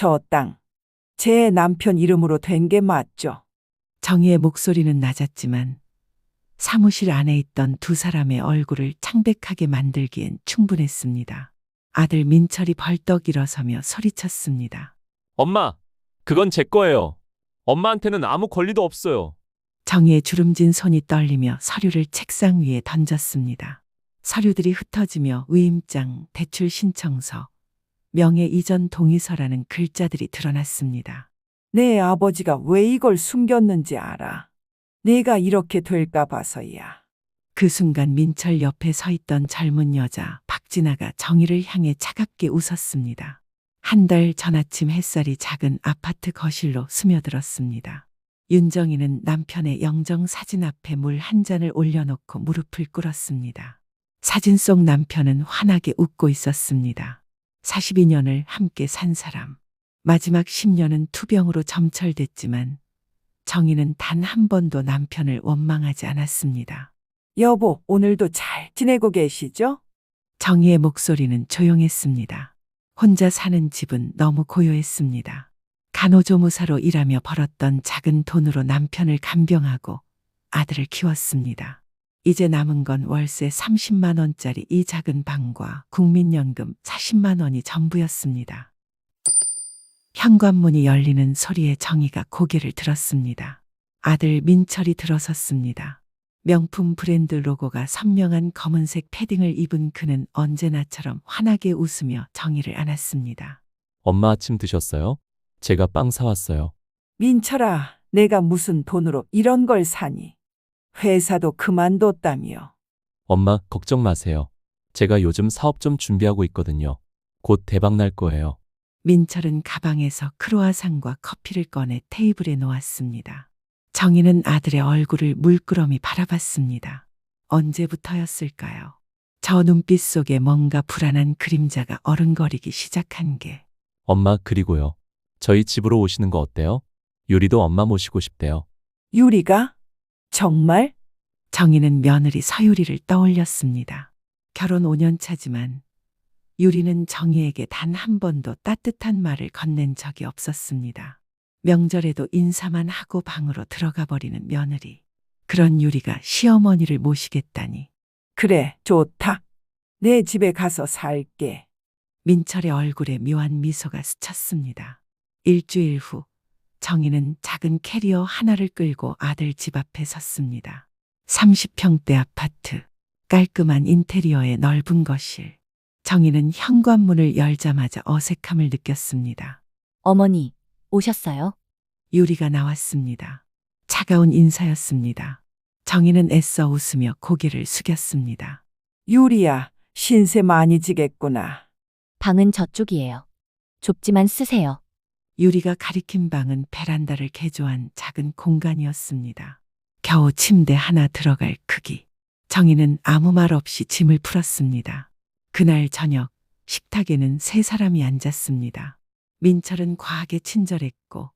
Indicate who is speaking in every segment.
Speaker 1: 저 땅, 제 남편 이름으로 된 게 맞죠?
Speaker 2: 정희의 목소리는 낮았지만 사무실 안에 있던 두 사람의 얼굴을 창백하게 만들기엔 충분했습니다. 아들 민철이 벌떡 일어서며 소리쳤습니다.
Speaker 3: 엄마, 그건 제 거예요. 엄마한테는 아무 권리도 없어요.
Speaker 2: 정희의 주름진 손이 떨리며 서류를 책상 위에 던졌습니다. 서류들이 흩어지며 위임장, 대출 신청서, 명예 이전 동의서라는 글자들이 드러났습니다.
Speaker 1: 내 아버지가 왜 이걸 숨겼는지 알아. 내가 이렇게 될까 봐서야.
Speaker 2: 그 순간 민철 옆에 서 있던 젊은 여자 박진아가 정희를 향해 차갑게 웃었습니다. 한 달 전 아침 햇살이 작은 아파트 거실로 스며들었습니다. 윤정이는 남편의 영정 사진 앞에 물 한 잔을 올려놓고 무릎을 꿇었습니다. 사진 속 남편은 환하게 웃고 있었습니다. 42년을 함께 산 사람. 마지막 10년은 투병으로 점철됐지만 정희는 단 한 번도 남편을 원망하지 않았습니다.
Speaker 1: 여보, 오늘도 잘 지내고 계시죠?
Speaker 2: 정희의 목소리는 조용했습니다. 혼자 사는 집은 너무 고요했습니다. 간호조무사로 일하며 벌었던 작은 돈으로 남편을 간병하고 아들을 키웠습니다. 이제 남은 건 월세 30만 원짜리 이 작은 방과 국민연금 40만 원이 전부였습니다. 현관문이 열리는 소리에 정희가 고개를 들었습니다. 아들 민철이 들어섰습니다. 명품 브랜드 로고가 선명한 검은색 패딩을 입은 그는 언제나처럼 환하게 웃으며 정희를 안았습니다.
Speaker 3: 엄마 아침 드셨어요? 제가 빵 사왔어요.
Speaker 1: 민철아, 내가 무슨 돈으로 이런 걸 사니? 회사도 그만뒀다며.
Speaker 3: 엄마, 걱정 마세요. 제가 요즘 사업 좀 준비하고 있거든요. 곧 대박 날 거예요.
Speaker 2: 민철은 가방에서 크로아상과 커피를 꺼내 테이블에 놓았습니다. 정희는 아들의 얼굴을 물끄러미 바라봤습니다. 언제부터였을까요? 저 눈빛 속에 뭔가 불안한 그림자가 어른거리기 시작한 게.
Speaker 3: 엄마, 그리고요. 저희 집으로 오시는 거 어때요? 유리도 엄마 모시고 싶대요.
Speaker 1: 유리가? 정말?
Speaker 2: 정희는 며느리 서유리를 떠올렸습니다. 결혼 5년 차지만 유리는 정희에게 단 한 번도 따뜻한 말을 건넨 적이 없었습니다. 명절에도 인사만 하고 방으로 들어가 버리는 며느리. 그런 유리가 시어머니를 모시겠다니.
Speaker 1: 그래, 좋다. 내 집에 가서 살게.
Speaker 2: 민철의 얼굴에 묘한 미소가 스쳤습니다. 일주일 후 정희는 작은 캐리어 하나를 끌고 아들 집 앞에 섰습니다. 30평대 아파트, 깔끔한 인테리어의 넓은 거실. 정희는 현관문을 열자마자 어색함을 느꼈습니다.
Speaker 4: 어머니, 오셨어요?
Speaker 2: 유리가 나왔습니다. 차가운 인사였습니다. 정희는 애써 웃으며 고개를 숙였습니다.
Speaker 1: 유리야, 신세 많이 지겠구나.
Speaker 4: 방은 저쪽이에요. 좁지만 쓰세요.
Speaker 2: 유리가 가리킨 방은 베란다를 개조한 작은 공간이었습니다. 겨우 침대 하나 들어갈 크기. 정희는 아무 말 없이 짐을 풀었습니다. 그날 저녁 식탁에는 세 사람이 앉았습니다. 민철은 과하게 친절했고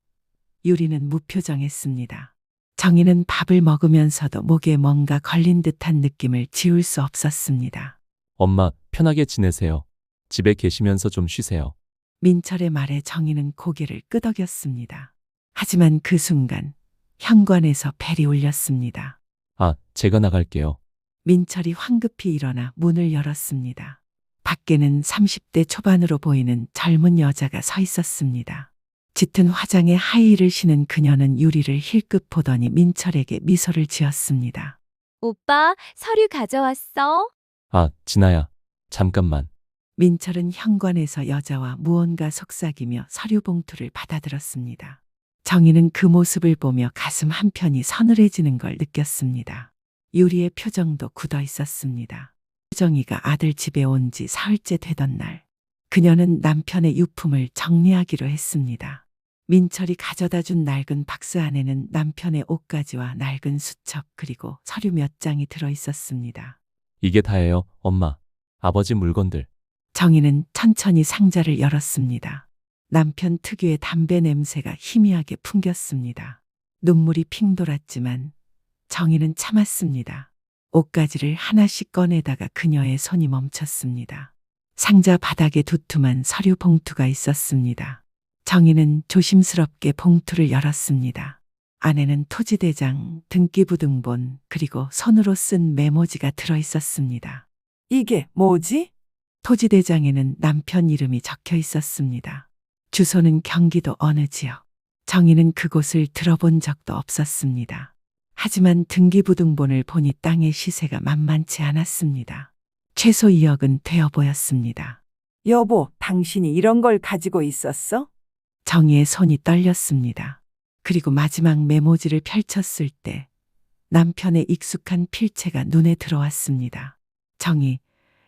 Speaker 2: 유리는 무표정했습니다. 정희는 밥을 먹으면서도 목에 뭔가 걸린 듯한 느낌을 지울 수 없었습니다.
Speaker 3: 엄마, 편하게 지내세요. 집에 계시면서 좀 쉬세요.
Speaker 2: 민철의 말에 정희는 고개를 끄덕였습니다. 하지만 그 순간 현관에서 벨이 울렸습니다.
Speaker 3: 아, 제가 나갈게요.
Speaker 2: 민철이 황급히 일어나 문을 열었습니다. 밖에는 30대 초반으로 보이는 젊은 여자가 서 있었습니다. 짙은 화장에 하이힐을 신은 그녀는 유리를 힐끗 보더니 민철에게 미소를 지었습니다.
Speaker 4: 오빠, 서류 가져왔어?
Speaker 3: 아, 진아야. 잠깐만.
Speaker 2: 민철은 현관에서 여자와 무언가 속삭이며 서류 봉투를 받아들었습니다. 정희는 그 모습을 보며 가슴 한편이 서늘해지는 걸 느꼈습니다. 유리의 표정도 굳어 있었습니다. 정희가 아들 집에 온 지 사흘째 되던 날, 그녀는 남편의 유품을 정리하기로 했습니다. 민철이 가져다 준 낡은 박스 안에는 남편의 옷가지와 낡은 수첩 그리고 서류 몇 장이 들어 있었습니다.
Speaker 3: 이게 다예요, 엄마. 아버지 물건들.
Speaker 2: 정희는 천천히 상자를 열었습니다. 남편 특유의 담배 냄새가 희미하게 풍겼습니다. 눈물이 핑 돌았지만 정희는 참았습니다. 옷가지를 하나씩 꺼내다가 그녀의 손이 멈췄습니다. 상자 바닥에 두툼한 서류 봉투가 있었습니다. 정희는 조심스럽게 봉투를 열었습니다. 안에는 토지대장, 등기부등본, 그리고 손으로 쓴 메모지가 들어 있었습니다.
Speaker 1: 이게 뭐지?
Speaker 2: 토지대장에는 남편 이름이 적혀 있었습니다. 주소는 경기도 어느 지역. 정희는 그곳을 들어본 적도 없었습니다. 하지만 등기부등본을 보니 땅의 시세가 만만치 않았습니다. 최소 2억은 되어 보였습니다.
Speaker 1: 여보, 당신이 이런 걸 가지고 있었어?
Speaker 2: 정희의 손이 떨렸습니다. 그리고 마지막 메모지를 펼쳤을 때 남편의 익숙한 필체가 눈에 들어왔습니다. 정희,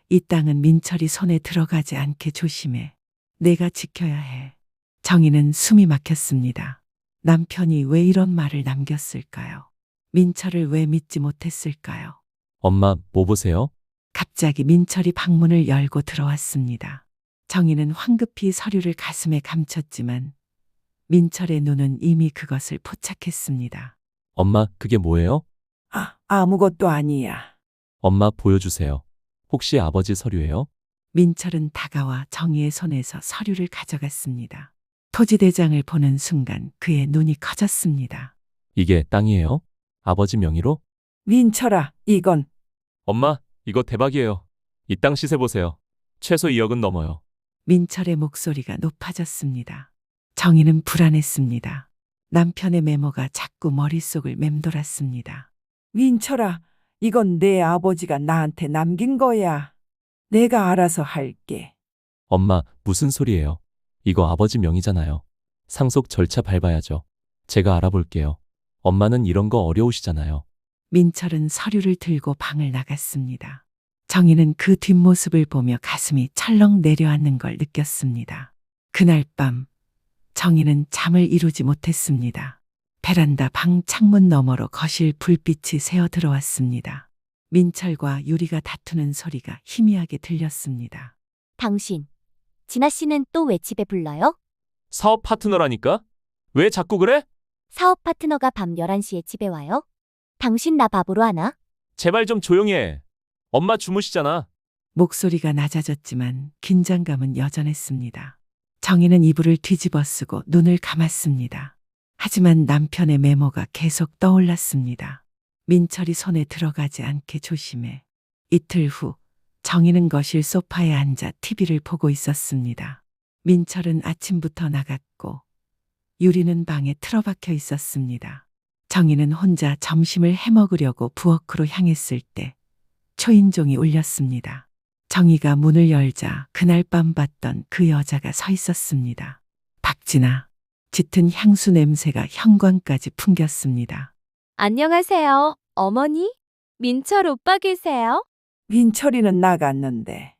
Speaker 2: 이 땅은 민철이 손에 들어가지 않게 조심해. 내가 지켜야 해. 정희는 숨이 막혔습니다. 남편이 왜 이런 말을 남겼을까요? 민철을 왜 믿지 못했을까요?
Speaker 3: 엄마, 뭐 보세요?
Speaker 2: 갑자기 민철이 방문을 열고 들어왔습니다. 정희는 황급히 서류를 가슴에 감췄지만 민철의 눈은 이미 그것을 포착했습니다.
Speaker 3: 엄마, 그게 뭐예요?
Speaker 1: 아무것도 아니야.
Speaker 3: 엄마, 보여주세요. 혹시 아버지 서류예요?
Speaker 2: 민철은 다가와 정희의 손에서 서류를 가져갔습니다. 토지대장을 보는 순간 그의 눈이 커졌습니다.
Speaker 3: 이게 땅이에요? 아버지 명의로?
Speaker 1: 민철아, 이건
Speaker 3: 엄마, 이거 대박이에요. 이 땅 시세 보세요. 최소 2억은 넘어요.
Speaker 2: 민철의 목소리가 높아졌습니다. 정희는 불안했습니다. 남편의 메모가 자꾸 머릿속을 맴돌았습니다.
Speaker 1: 민철아, 이건 내 아버지가 나한테 남긴 거야. 내가 알아서 할게.
Speaker 3: 엄마, 무슨 소리예요? 이거 아버지 명의잖아요. 상속 절차 밟아야죠. 제가 알아볼게요. 엄마는 이런 거 어려우시잖아요.
Speaker 2: 민철은 서류를 들고 방을 나갔습니다. 정희는 그 뒷모습을 보며 가슴이 철렁 내려앉는 걸 느꼈습니다. 그날 밤 정희는 잠을 이루지 못했습니다. 베란다 방 창문 너머로 거실 불빛이 새어 들어왔습니다. 민철과 유리가 다투는 소리가 희미하게 들렸습니다.
Speaker 4: 당신, 진아 씨는 또 왜 집에 불러요?
Speaker 3: 사업 파트너라니까? 왜 자꾸 그래?
Speaker 4: 사업 파트너가 밤 11시에 집에 와요? 당신 나 바보로 하나?
Speaker 3: 제발 좀 조용히 해. 엄마 주무시잖아.
Speaker 2: 목소리가 낮아졌지만 긴장감은 여전했습니다. 정희는 이불을 뒤집어 쓰고 눈을 감았습니다. 하지만 남편의 메모가 계속 떠올랐습니다. 민철이 손에 들어가지 않게 조심해. 이틀 후 정희는 거실 소파에 앉아 TV를 보고 있었습니다. 민철은 아침부터 나갔고 유리는 방에 틀어박혀 있었습니다. 정희는 혼자 점심을 해먹으려고 부엌으로 향했을 때 초인종이 울렸습니다. 정희가 문을 열자 그날 밤 봤던 그 여자가 서 있었습니다. 박진아. 짙은 향수 냄새가 현관까지 풍겼습니다.
Speaker 4: 안녕하세요, 어머니? 민철 오빠 계세요?
Speaker 1: 민철이는 나갔는데.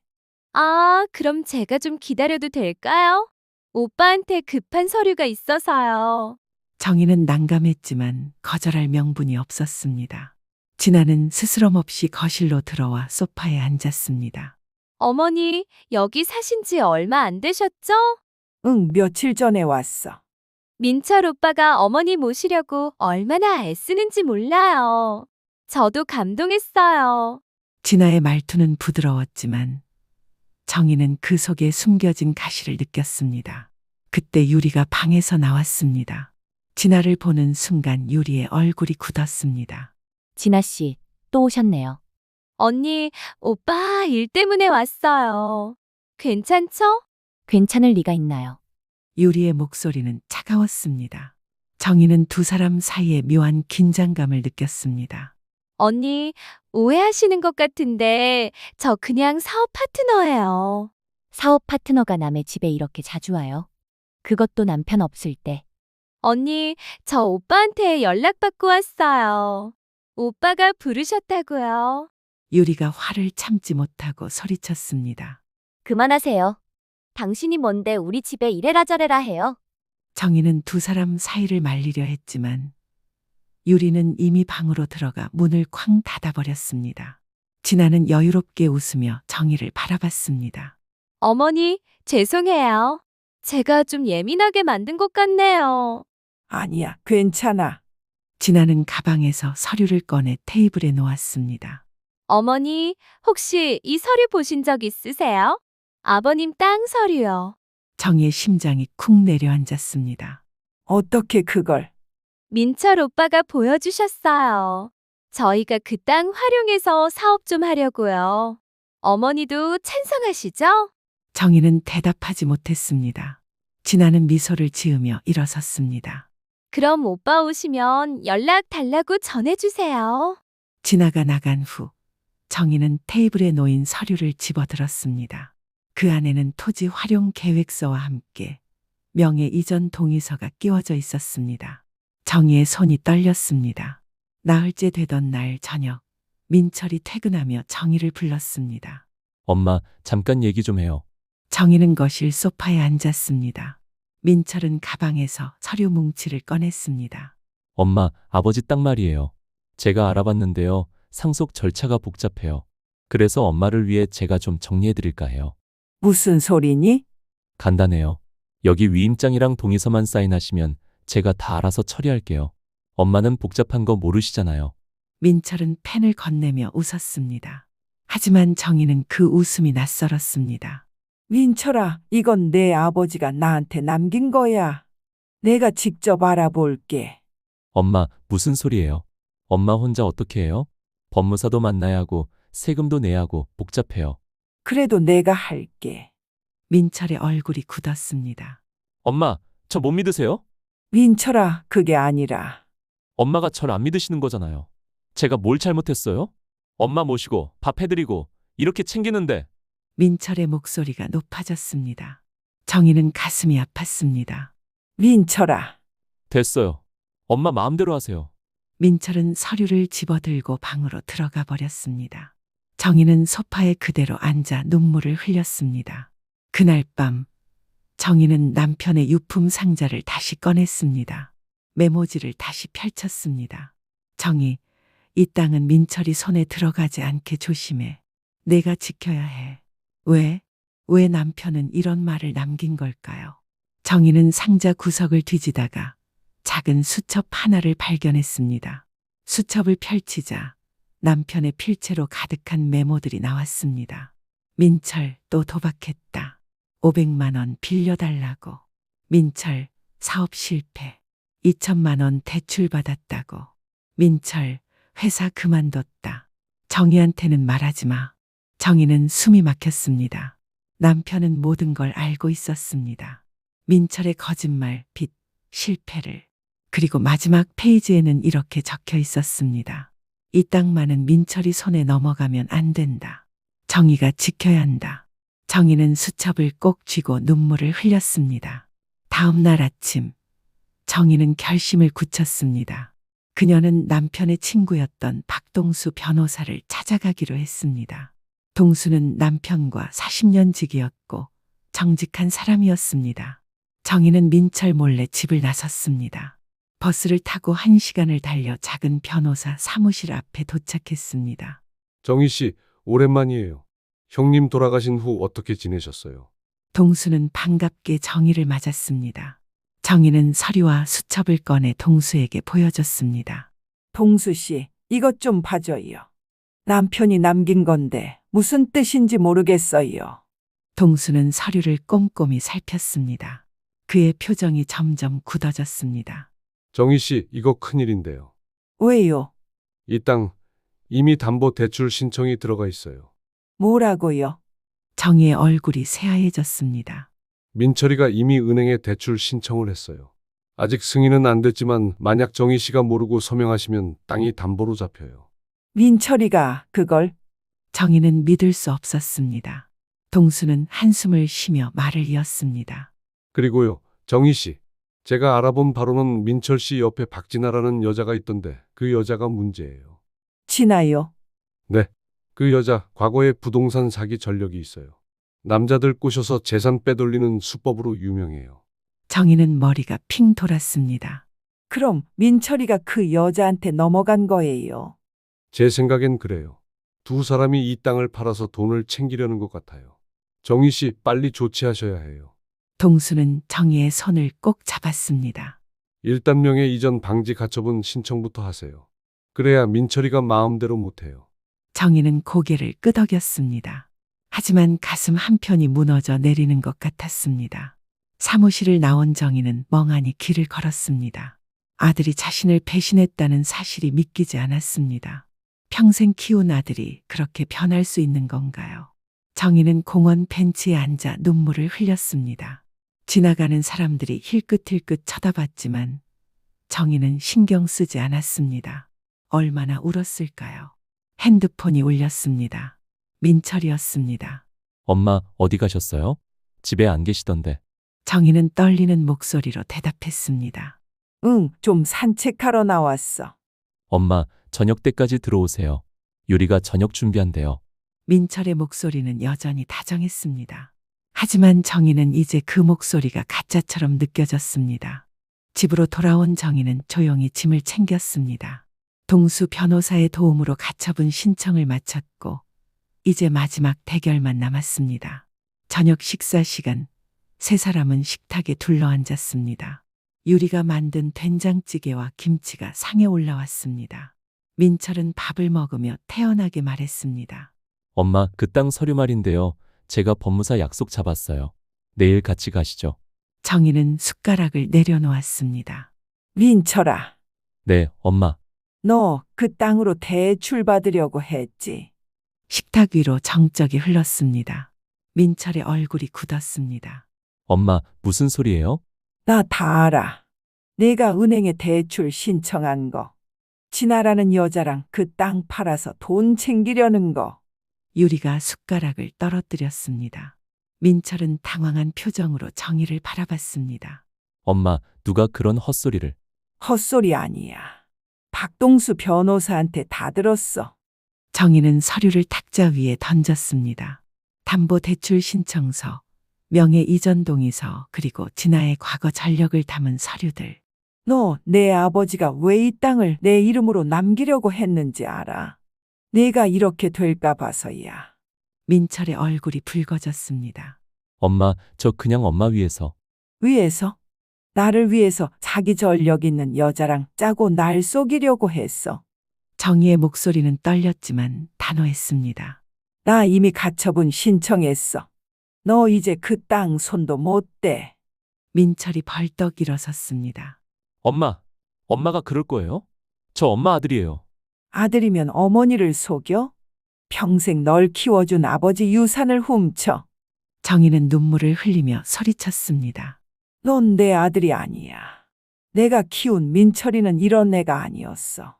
Speaker 4: 아, 그럼 제가 좀 기다려도 될까요? 오빠한테 급한 서류가 있어서요.
Speaker 2: 정희는 난감했지만 거절할 명분이 없었습니다. 진아는 스스럼없이 거실로 들어와 소파에 앉았습니다.
Speaker 4: 어머니, 여기 사신 지 얼마 안 되셨죠?
Speaker 1: 응, 며칠 전에 왔어.
Speaker 4: 민철 오빠가 어머니 모시려고 얼마나 애쓰는지 몰라요. 저도 감동했어요.
Speaker 2: 진아의 말투는 부드러웠지만 정희는 그 속에 숨겨진 가시를 느꼈습니다. 그때 유리가 방에서 나왔습니다. 진아를 보는 순간 유리의 얼굴이 굳었습니다.
Speaker 4: 진아 씨, 또 오셨네요. 언니, 오빠 일 때문에 왔어요. 괜찮죠? 괜찮을 리가 있나요?
Speaker 2: 유리의 목소리는 차가웠습니다. 정희는 두 사람 사이에 묘한 긴장감을 느꼈습니다.
Speaker 4: 언니, 오해하시는 것 같은데 저 그냥 사업 파트너예요. 사업 파트너가 남의 집에 이렇게 자주 와요? 그것도 남편 없을 때. 언니, 저 오빠한테 연락받고 왔어요. 오빠가 부르셨다고요.
Speaker 2: 유리가 화를 참지 못하고 소리쳤습니다.
Speaker 4: 그만하세요. 당신이 뭔데 우리 집에 이래라 저래라 해요.
Speaker 2: 정희는 두 사람 사이를 말리려 했지만 유리는 이미 방으로 들어가 문을 쾅 닫아버렸습니다. 진아는 여유롭게 웃으며 정희를 바라봤습니다.
Speaker 4: 어머니, 죄송해요. 제가 좀 예민하게 만든 것 같네요.
Speaker 1: 아니야, 괜찮아.
Speaker 2: 진아는 가방에서 서류를 꺼내 테이블에 놓았습니다.
Speaker 4: 어머니, 혹시 이 서류 보신 적 있으세요? 아버님 땅 서류요.
Speaker 2: 정희의 심장이 쿵 내려앉았습니다.
Speaker 1: 어떻게 그걸?
Speaker 4: 민철 오빠가 보여주셨어요. 저희가 그 땅 활용해서 사업 좀 하려고요. 어머니도 찬성하시죠?
Speaker 2: 정희는 대답하지 못했습니다. 진아는 미소를 지으며 일어섰습니다.
Speaker 4: 그럼 오빠 오시면 연락 달라고 전해주세요.
Speaker 2: 진아가 나간 후 정희는 테이블에 놓인 서류를 집어들었습니다. 그 안에는 토지 활용 계획서와 함께 명예 이전 동의서가 끼워져 있었습니다. 정희의 손이 떨렸습니다. 나흘째 되던 날 저녁 민철이 퇴근하며 정희를 불렀습니다.
Speaker 3: 엄마, 잠깐 얘기 좀 해요.
Speaker 2: 정희는 거실 소파에 앉았습니다. 민철은 가방에서 서류 뭉치를 꺼냈습니다.
Speaker 3: 엄마, 아버지 땅 말이에요. 제가 알아봤는데요. 상속 절차가 복잡해요. 그래서 엄마를 위해 제가 좀 정리해드릴까 해요.
Speaker 1: 무슨 소리니?
Speaker 3: 간단해요. 여기 위임장이랑 동의서만 사인하시면 제가 다 알아서 처리할게요. 엄마는 복잡한 거 모르시잖아요.
Speaker 2: 민철은 펜을 건네며 웃었습니다. 하지만 정희는 그 웃음이 낯설었습니다.
Speaker 1: 민철아, 이건 내 아버지가 나한테 남긴 거야. 내가 직접 알아볼게.
Speaker 3: 엄마, 무슨 소리예요? 엄마 혼자 어떻게 해요? 법무사도 만나야 하고 세금도 내야 하고 복잡해요.
Speaker 1: 그래도 내가 할게.
Speaker 2: 민철의 얼굴이 굳었습니다.
Speaker 3: 엄마, 저 못 믿으세요?
Speaker 1: 민철아, 그게 아니라.
Speaker 3: 엄마가 절 안 믿으시는 거잖아요. 제가 뭘 잘못했어요? 엄마 모시고 밥 해드리고 이렇게 챙기는데.
Speaker 2: 민철의 목소리가 높아졌습니다. 정희는 가슴이 아팠습니다.
Speaker 1: 민철아,
Speaker 3: 됐어요. 엄마 마음대로 하세요.
Speaker 2: 민철은 서류를 집어들고 방으로 들어가 버렸습니다. 정희는 소파에 그대로 앉아 눈물을 흘렸습니다. 그날 밤 정희는 남편의 유품 상자를 다시 꺼냈습니다. 메모지를 다시 펼쳤습니다. 정희, 이 땅은 민철이 손에 들어가지 않게 조심해. 내가 지켜야 해. 왜 남편은 이런 말을 남긴 걸까요? 정희는 상자 구석을 뒤지다가 작은 수첩 하나를 발견했습니다. 수첩을 펼치자 남편의 필체로 가득한 메모들이 나왔습니다. 민철 또 도박했다. 500만 원 빌려달라고. 민철 사업 실패. 2천만 원 대출 받았다고. 민철 회사 그만뒀다. 정희한테는 말하지 마. 정희는 숨이 막혔습니다. 남편은 모든 걸 알고 있었습니다. 민철의 거짓말, 빚, 실패를. 그리고 마지막 페이지에는 이렇게 적혀 있었습니다. 이 땅만은 민철이 손에 넘어가면 안 된다. 정희가 지켜야 한다. 정희는 수첩을 꼭 쥐고 눈물을 흘렸습니다. 다음 날 아침, 정희는 결심을 굳혔습니다. 그녀는 남편의 친구였던 박동수 변호사를 찾아가기로 했습니다. 동수는 남편과 40년 지기였고 정직한 사람이었습니다. 정희는 민철 몰래 집을 나섰습니다. 버스를 타고 1시간을 달려 작은 변호사 사무실 앞에 도착했습니다.
Speaker 5: 정희 씨, 오랜만이에요. 형님 돌아가신 후 어떻게 지내셨어요?
Speaker 2: 동수는 반갑게 정희를 맞았습니다. 정희는 서류와 수첩을 꺼내 동수에게 보여줬습니다.
Speaker 1: 동수 씨, 이것 좀 봐줘요. 남편이 남긴 건데 무슨 뜻인지 모르겠어요.
Speaker 2: 동수는 서류를 꼼꼼히 살폈습니다. 그의 표정이 점점 굳어졌습니다.
Speaker 5: 정희 씨, 이거 큰일인데요.
Speaker 1: 왜요?
Speaker 5: 이 땅 이미 담보 대출 신청이 들어가 있어요.
Speaker 1: 뭐라고요?
Speaker 2: 정희의 얼굴이 새하얘졌습니다.
Speaker 5: 민철이가 이미 은행에 대출 신청을 했어요. 아직 승인은 안 됐지만 만약 정희 씨가 모르고 서명하시면 땅이 담보로 잡혀요.
Speaker 1: 민철이가 그걸?
Speaker 2: 정희는 믿을 수 없었습니다. 동수는 한숨을 쉬며 말을 이었습니다.
Speaker 5: 그리고요, 정희 씨. 제가 알아본 바로는 민철 씨 옆에 박진아라는 여자가 있던데 그 여자가 문제예요.
Speaker 1: 지나요?
Speaker 5: 네, 그 여자 과거에 부동산 사기 전력이 있어요. 남자들 꼬셔서 재산 빼돌리는 수법으로 유명해요.
Speaker 2: 정희는 머리가 핑 돌았습니다.
Speaker 1: 그럼 민철이가 그 여자한테 넘어간 거예요.
Speaker 5: 제 생각엔 그래요. 두 사람이 이 땅을 팔아서 돈을 챙기려는 것 같아요. 정희 씨, 빨리 조치하셔야 해요.
Speaker 2: 동수는 정희의 손을 꼭 잡았습니다.
Speaker 5: 일단 명예 이전 방지 가처분 신청부터 하세요. 그래야 민철이가 마음대로 못해요.
Speaker 2: 정희는 고개를 끄덕였습니다. 하지만 가슴 한편이 무너져 내리는 것 같았습니다. 사무실을 나온 정희는 멍하니 길을 걸었습니다. 아들이 자신을 배신했다는 사실이 믿기지 않았습니다. 평생 키운 아들이 그렇게 변할 수 있는 건가요? 정희는 공원 벤치에 앉아 눈물을 흘렸습니다. 지나가는 사람들이 힐끗힐끗 쳐다봤지만 정희는 신경 쓰지 않았습니다. 얼마나 울었을까요? 핸드폰이 울렸습니다. 민철이었습니다.
Speaker 3: 엄마, 어디 가셨어요? 집에 안 계시던데.
Speaker 2: 정희는 떨리는 목소리로 대답했습니다.
Speaker 1: 응, 좀 산책하러 나왔어.
Speaker 3: 엄마, 저녁 때까지 들어오세요. 유리가 저녁 준비한대요.
Speaker 2: 민철의 목소리는 여전히 다정했습니다. 하지만 정희는 이제 그 목소리가 가짜처럼 느껴졌습니다. 집으로 돌아온 정희는 조용히 짐을 챙겼습니다. 동수 변호사의 도움으로 가처분 신청을 마쳤고 이제 마지막 대결만 남았습니다. 저녁 식사 시간, 세 사람은 식탁에 둘러앉았습니다. 유리가 만든 된장찌개와 김치가 상에 올라왔습니다. 민철은 밥을 먹으며 태연하게 말했습니다.
Speaker 3: 엄마, 그 땅 서류 말인데요. 제가 법무사 약속 잡았어요. 내일 같이 가시죠.
Speaker 2: 정희는 숟가락을 내려놓았습니다.
Speaker 1: 민철아,
Speaker 3: 네, 엄마.
Speaker 1: 너 그 땅으로 대출 받으려고 했지.
Speaker 2: 식탁 위로 정적이 흘렀습니다. 민철의 얼굴이 굳었습니다.
Speaker 3: 엄마, 무슨 소리예요?
Speaker 1: 나 다 알아. 내가 은행에 대출 신청한 거. 진아라는 여자랑 그 땅 팔아서 돈 챙기려는 거.
Speaker 2: 유리가 숟가락을 떨어뜨렸습니다. 민철은 당황한 표정으로 정희를 바라봤습니다.
Speaker 3: 엄마, 누가 그런 헛소리를.
Speaker 1: 헛소리 아니야. 박동수 변호사한테 다 들었어.
Speaker 2: 정희는 서류를 탁자 위에 던졌습니다. 담보대출 신청서, 명예 이전 동의서, 그리고 진아의 과거 전력을 담은 서류들.
Speaker 1: 너 내 아버지가 왜 이 땅을 내 이름으로 남기려고 했는지 알아? 내가 이렇게 될까 봐서야.
Speaker 2: 민철의 얼굴이 붉어졌습니다.
Speaker 3: 엄마, 저 그냥 엄마 위해서.
Speaker 1: 위해서? 나를 위해서 자기 전력 있는 여자랑 짜고 날 속이려고 했어.
Speaker 2: 정희의 목소리는 떨렸지만 단호했습니다.
Speaker 1: 나 이미 가처분 신청했어. 너 이제 그 땅 손도 못 대.
Speaker 2: 민철이 벌떡 일어섰습니다.
Speaker 3: 엄마, 엄마가 그럴 거예요? 저 엄마 아들이에요.
Speaker 1: 아들이면 어머니를 속여? 평생 널 키워준 아버지 유산을 훔쳐.
Speaker 2: 정희는 눈물을 흘리며 소리쳤습니다.
Speaker 1: 넌 내 아들이 아니야. 내가 키운 민철이는 이런 애가 아니었어.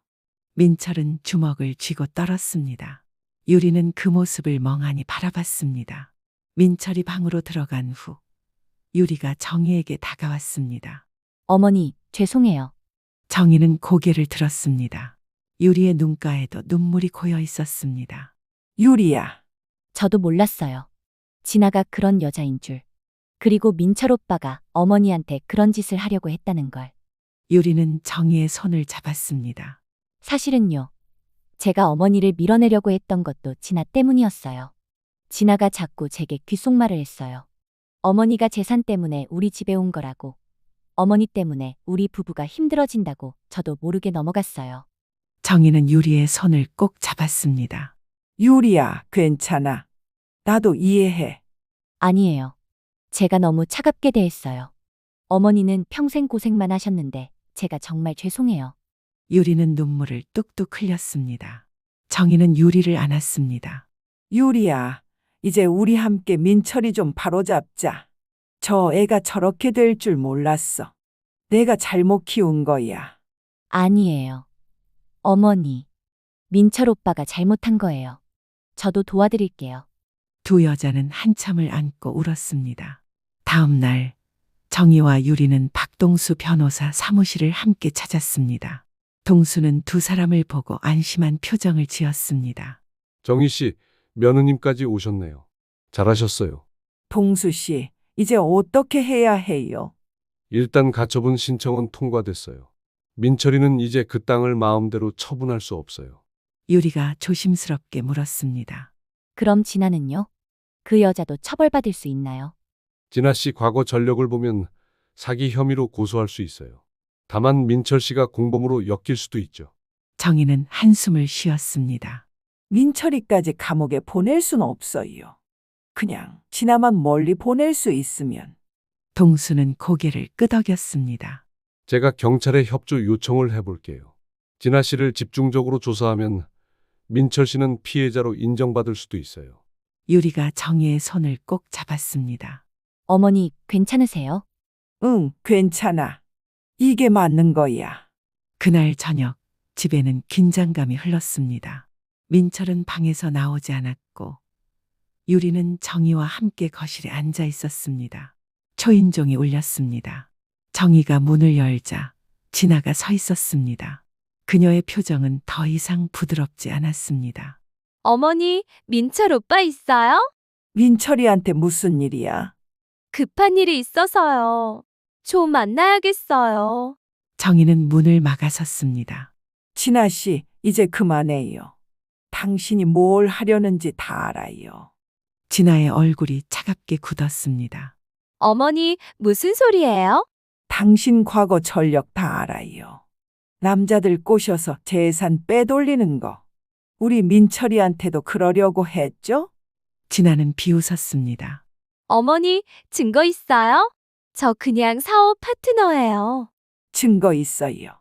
Speaker 2: 민철은 주먹을 쥐고 떨었습니다. 유리는 그 모습을 멍하니 바라봤습니다. 민철이 방으로 들어간 후 유리가 정희에게 다가왔습니다.
Speaker 4: 어머니, 죄송해요.
Speaker 2: 정희는 고개를 들었습니다. 유리의 눈가에도 눈물이 고여 있었습니다.
Speaker 1: 유리야,
Speaker 4: 저도 몰랐어요. 진아가 그런 여자인 줄. 그리고 민철 오빠가 어머니한테 그런 짓을 하려고 했다는 걸.
Speaker 2: 유리는 정희의 손을 잡았습니다.
Speaker 4: 사실은요. 제가 어머니를 밀어내려고 했던 것도 진아 때문이었어요. 진아가 자꾸 제게 귓속말을 했어요. 어머니가 재산 때문에 우리 집에 온 거라고. 어머니 때문에 우리 부부가 힘들어진다고 저도 모르게 넘어갔어요.
Speaker 2: 정희는 유리의 손을 꼭 잡았습니다.
Speaker 1: 유리야, 괜찮아. 나도 이해해.
Speaker 4: 아니에요. 제가 너무 차갑게 대했어요. 어머니는 평생 고생만 하셨는데 제가 정말 죄송해요.
Speaker 2: 유리는 눈물을 뚝뚝 흘렸습니다. 정희는 유리를 안았습니다.
Speaker 1: 유리야, 이제 우리 함께 민철이 좀 바로잡자. 저 애가 저렇게 될 줄 몰랐어. 내가 잘못 키운 거야.
Speaker 4: 아니에요. 어머니, 민철 오빠가 잘못한 거예요. 저도 도와드릴게요.
Speaker 2: 두 여자는 한참을 안고 울었습니다. 다음 날 정희와 유리는 박동수 변호사 사무실을 함께 찾았습니다. 동수는 두 사람을 보고 안심한 표정을 지었습니다.
Speaker 5: 정희 씨, 며느님까지 오셨네요. 잘하셨어요.
Speaker 1: 동수 씨, 이제 어떻게 해야 해요?
Speaker 5: 일단 가처분 신청은 통과됐어요. 민철이는 이제 그 땅을 마음대로 처분할 수 없어요.
Speaker 2: 유리가 조심스럽게 물었습니다.
Speaker 4: 그럼 진아는요? 그 여자도 처벌받을 수 있나요?
Speaker 5: 진아 씨 과거 전력을 보면 사기 혐의로 고소할 수 있어요. 다만 민철 씨가 공범으로 엮일 수도 있죠.
Speaker 2: 정희는 한숨을 쉬었습니다.
Speaker 1: 민철이까지 감옥에 보낼 순 없어요. 그냥 진아만 멀리 보낼 수 있으면.
Speaker 2: 동수는 고개를 끄덕였습니다.
Speaker 5: 제가 경찰에 협조 요청을 해볼게요. 진아 씨를 집중적으로 조사하면 민철 씨는 피해자로 인정받을 수도 있어요.
Speaker 2: 유리가 정희의 손을 꼭 잡았습니다.
Speaker 4: 어머니, 괜찮으세요?
Speaker 1: 응, 괜찮아. 이게 맞는 거야.
Speaker 2: 그날 저녁 집에는 긴장감이 흘렀습니다. 민철은 방에서 나오지 않았고 유리는 정희와 함께 거실에 앉아 있었습니다. 초인종이 울렸습니다. 정희가 문을 열자 진아가 서 있었습니다. 그녀의 표정은 더 이상 부드럽지 않았습니다.
Speaker 4: 어머니, 민철 오빠 있어요?
Speaker 1: 민철이한테 무슨 일이야?
Speaker 4: 급한 일이 있어서요. 좀 만나야겠어요.
Speaker 2: 정희는 문을 막아섰습니다.
Speaker 1: 진아 씨, 이제 그만해요. 당신이 뭘 하려는지 다 알아요.
Speaker 2: 진아의 얼굴이 차갑게 굳었습니다.
Speaker 4: 어머니, 무슨 소리예요?
Speaker 1: 당신 과거 전력 다 알아요. 남자들 꼬셔서 재산 빼돌리는 거. 우리 민철이한테도 그러려고 했죠?
Speaker 2: 진아는 비웃었습니다.
Speaker 4: 어머니, 증거 있어요? 저 그냥 사업 파트너예요.
Speaker 1: 증거 있어요.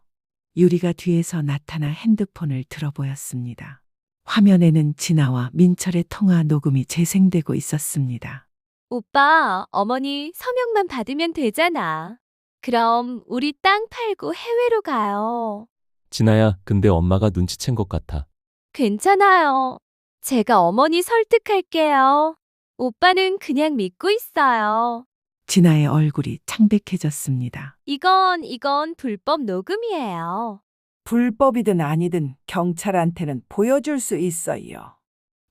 Speaker 2: 유리가 뒤에서 나타나 핸드폰을 들어보였습니다. 화면에는 진아와 민철의 통화 녹음이 재생되고 있었습니다.
Speaker 4: 오빠, 어머니 서명만 받으면 되잖아. 그럼 우리 땅 팔고 해외로 가요.
Speaker 3: 진아야, 근데 엄마가 눈치챈 것 같아.
Speaker 4: 괜찮아요. 제가 어머니 설득할게요. 오빠는 그냥 믿고 있어요.
Speaker 2: 진아의 얼굴이 창백해졌습니다.
Speaker 4: 이건 불법 녹음이에요.
Speaker 1: 불법이든 아니든 경찰한테는 보여줄 수 있어요.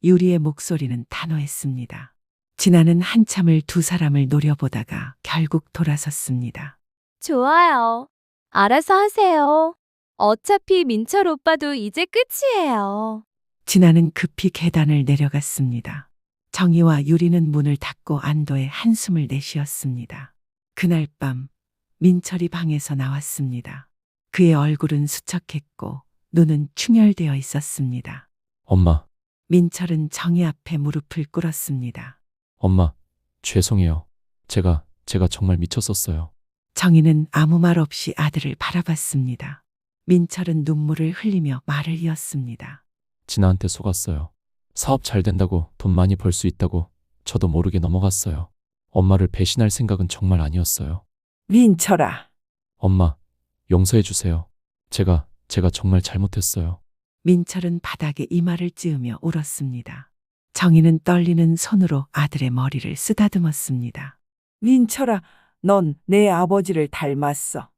Speaker 2: 유리의 목소리는 단호했습니다. 진아는 한참을 두 사람을 노려보다가 결국 돌아섰습니다.
Speaker 4: 좋아요. 알아서 하세요. 어차피 민철 오빠도 이제 끝이에요.
Speaker 2: 진아는 급히 계단을 내려갔습니다. 정희와 유리는 문을 닫고 안도의 한숨을 내쉬었습니다. 그날 밤 민철이 방에서 나왔습니다. 그의 얼굴은 수척했고 눈은 충혈되어 있었습니다.
Speaker 3: 엄마,
Speaker 2: 민철은 정희 앞에 무릎을 꿇었습니다.
Speaker 3: 엄마, 죄송해요. 제가 정말 미쳤었어요.
Speaker 2: 정희는 아무 말 없이 아들을 바라봤습니다. 민철은 눈물을 흘리며 말을 이었습니다.
Speaker 3: 진아한테 속았어요. 사업 잘 된다고 돈 많이 벌 수 있다고 저도 모르게 넘어갔어요. 엄마를 배신할 생각은 정말 아니었어요.
Speaker 1: 민철아,
Speaker 3: 엄마, 용서해 주세요. 제가 정말 잘못했어요.
Speaker 2: 민철은 바닥에 이마를 찌으며 울었습니다. 정희는 떨리는 손으로 아들의 머리를 쓰다듬었습니다.
Speaker 1: 민철아, 넌 내 아버지를 닮았어.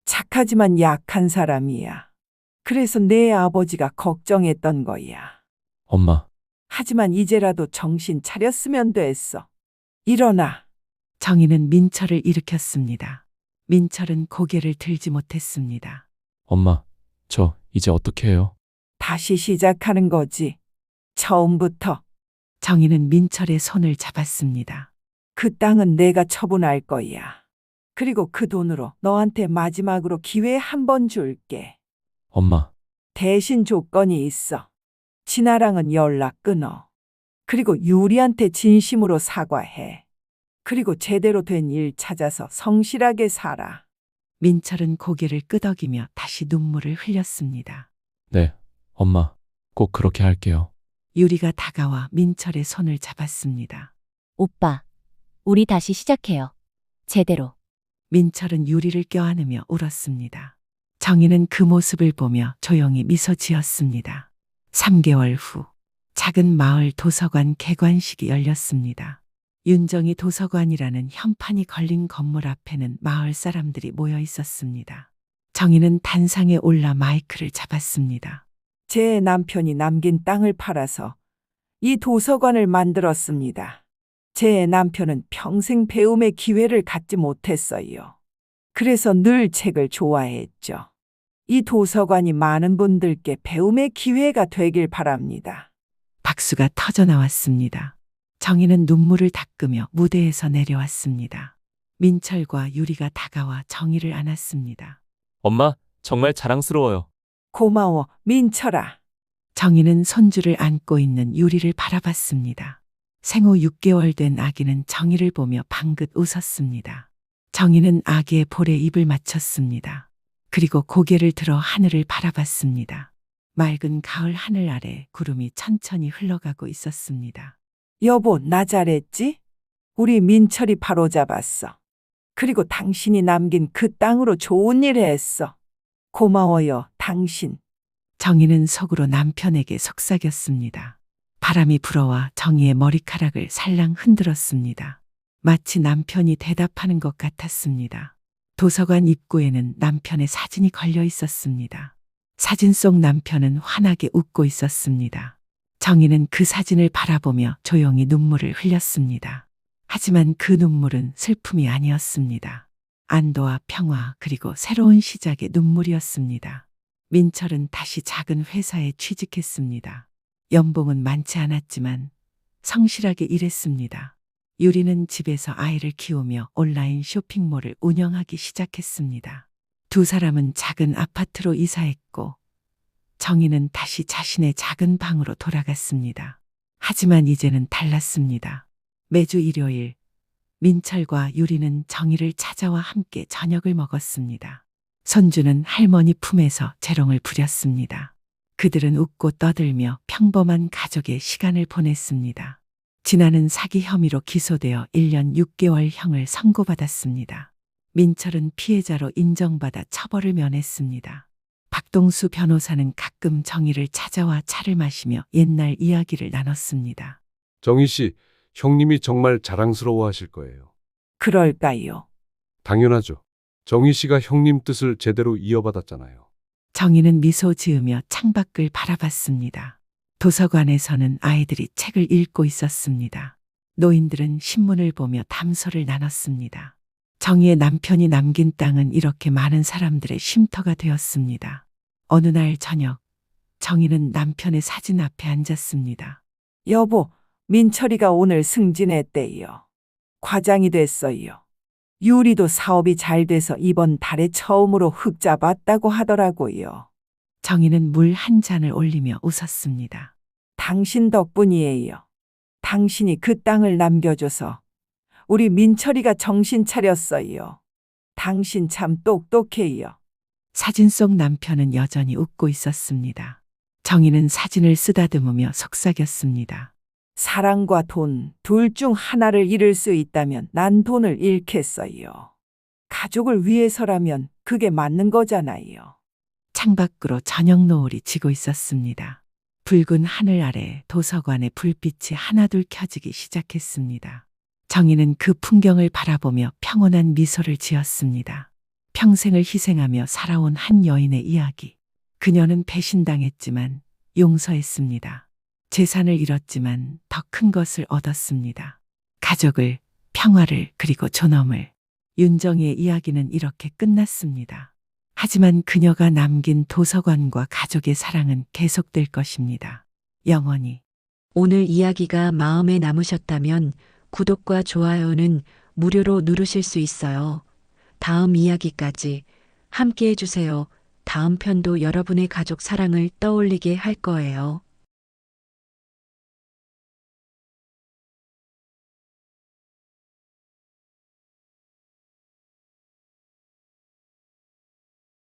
Speaker 1: 착하지만 약한 사람이야. 그래서 내 아버지가 걱정했던 거야.
Speaker 3: 엄마,
Speaker 1: 하지만 이제라도 정신 차렸으면 됐어. 일어나.
Speaker 2: 정희는 민철을 일으켰습니다. 민철은 고개를 들지 못했습니다.
Speaker 3: 엄마, 저 이제 어떻게 해요?
Speaker 1: 다시 시작하는 거지. 처음부터.
Speaker 2: 정희는 민철의 손을 잡았습니다.
Speaker 1: 그 땅은 내가 처분할 거야. 그리고 그 돈으로 너한테 마지막으로 기회 한 번 줄게.
Speaker 3: 엄마,
Speaker 1: 대신 조건이 있어. 진아랑은 연락 끊어. 그리고 유리한테 진심으로 사과해. 그리고 제대로 된 일 찾아서 성실하게 살아.
Speaker 2: 민철은 고개를 끄덕이며 다시 눈물을 흘렸습니다.
Speaker 3: 네, 엄마, 꼭 그렇게 할게요.
Speaker 2: 유리가 다가와 민철의 손을 잡았습니다.
Speaker 4: 오빠, 우리 다시 시작해요. 제대로.
Speaker 2: 민철은 유리를 껴안으며 울었습니다. 정희는 그 모습을 보며 조용히 미소 지었습니다. 3개월 후 작은 마을 도서관 개관식이 열렸습니다. 윤정이 도서관이라는 현판이 걸린 건물 앞에는 마을 사람들이 모여 있었습니다. 정희는 단상에 올라 마이크를 잡았습니다.
Speaker 1: 제 남편이 남긴 땅을 팔아서 이 도서관을 만들었습니다. 제 남편은 평생 배움의 기회를 갖지 못했어요. 그래서 늘 책을 좋아했죠. 이 도서관이 많은 분들께 배움의 기회가 되길 바랍니다.
Speaker 2: 박수가 터져 나왔습니다. 정희는 눈물을 닦으며 무대에서 내려왔습니다. 민철과 유리가 다가와 정희를 안았습니다.
Speaker 3: 엄마, 정말 자랑스러워요.
Speaker 1: 고마워, 민철아.
Speaker 2: 정희는 손주를 안고 있는 유리를 바라봤습니다. 생후 6개월 된 아기는 정희를 보며 방긋 웃었습니다. 정희는 아기의 볼에 입을 맞췄습니다. 그리고 고개를 들어 하늘을 바라봤습니다. 맑은 가을 하늘 아래 구름이 천천히 흘러가고 있었습니다.
Speaker 1: 여보, 나 잘했지? 우리 민철이 바로 잡았어. 그리고 당신이 남긴 그 땅으로 좋은 일 했어. 고마워요, 당신.
Speaker 2: 정희는 속으로 남편에게 속삭였습니다. 바람이 불어와 정희의 머리카락을 살랑 흔들었습니다. 마치 남편이 대답하는 것 같았습니다. 도서관 입구에는 남편의 사진이 걸려 있었습니다. 사진 속 남편은 환하게 웃고 있었습니다. 정희는 그 사진을 바라보며 조용히 눈물을 흘렸습니다. 하지만 그 눈물은 슬픔이 아니었습니다. 안도와 평화 그리고 새로운 시작의 눈물이었습니다. 민철은 다시 작은 회사에 취직했습니다. 연봉은 많지 않았지만 성실하게 일했습니다. 유리는 집에서 아이를 키우며 온라인 쇼핑몰을 운영하기 시작했습니다. 두 사람은 작은 아파트로 이사했고 정희는 다시 자신의 작은 방으로 돌아갔습니다. 하지만 이제는 달랐습니다. 매주 일요일 민철과 유리는 정희를 찾아와 함께 저녁을 먹었습니다. 손주는 할머니 품에서 재롱을 부렸습니다. 그들은 웃고 떠들며 평범한 가족의 시간을 보냈습니다. 진아는 사기 혐의로 기소되어 1년 6개월형을 선고받았습니다. 민철은 피해자로 인정받아 처벌을 면했습니다. 박동수 변호사는 가끔 정희를 찾아와 차를 마시며 옛날 이야기를 나눴습니다.
Speaker 5: 정희 씨, 형님이 정말 자랑스러워 하실 거예요.
Speaker 1: 그럴까요?
Speaker 5: 당연하죠. 정희 씨가 형님 뜻을 제대로 이어받았잖아요.
Speaker 2: 정희는 미소 지으며 창밖을 바라봤습니다. 도서관에서는 아이들이 책을 읽고 있었습니다. 노인들은 신문을 보며 담소를 나눴습니다. 정희의 남편이 남긴 땅은 이렇게 많은 사람들의 쉼터가 되었습니다. 어느 날 저녁, 정희는 남편의 사진 앞에 앉았습니다.
Speaker 1: 여보, 민철이가 오늘 승진했대요. 과장이 됐어요. 유리도 사업이 잘 돼서 이번 달에 처음으로 흙 잡았다고 하더라고요.
Speaker 2: 정희는 물 한 잔을 올리며 웃었습니다.
Speaker 1: 당신 덕분이에요. 당신이 그 땅을 남겨줘서 우리 민철이가 정신 차렸어요. 당신 참 똑똑해요.
Speaker 2: 사진 속 남편은 여전히 웃고 있었습니다. 정희는 사진을 쓰다듬으며 속삭였습니다.
Speaker 1: 사랑과 돈, 둘 중 하나를 잃을 수 있다면 난 돈을 잃겠어요. 가족을 위해서라면 그게 맞는 거잖아요.
Speaker 2: 창밖으로 저녁 노을이 지고 있었습니다. 붉은 하늘 아래 도서관의 불빛이 하나둘 켜지기 시작했습니다. 정희는 그 풍경을 바라보며 평온한 미소를 지었습니다. 평생을 희생하며 살아온 한 여인의 이야기. 그녀는 배신당했지만 용서했습니다. 재산을 잃었지만 더 큰 것을 얻었습니다. 가족을, 평화를 그리고 존엄을. 윤정희의 이야기는 이렇게 끝났습니다. 하지만 그녀가 남긴 도서관과 가족의 사랑은 계속될 것입니다. 영원히.
Speaker 6: 오늘 이야기가 마음에 남으셨다면 구독과 좋아요는 무료로 누르실 수 있어요. 다음 이야기까지 함께 해주세요. 다음 편도 여러분의 가족 사랑을 떠올리게 할 거예요.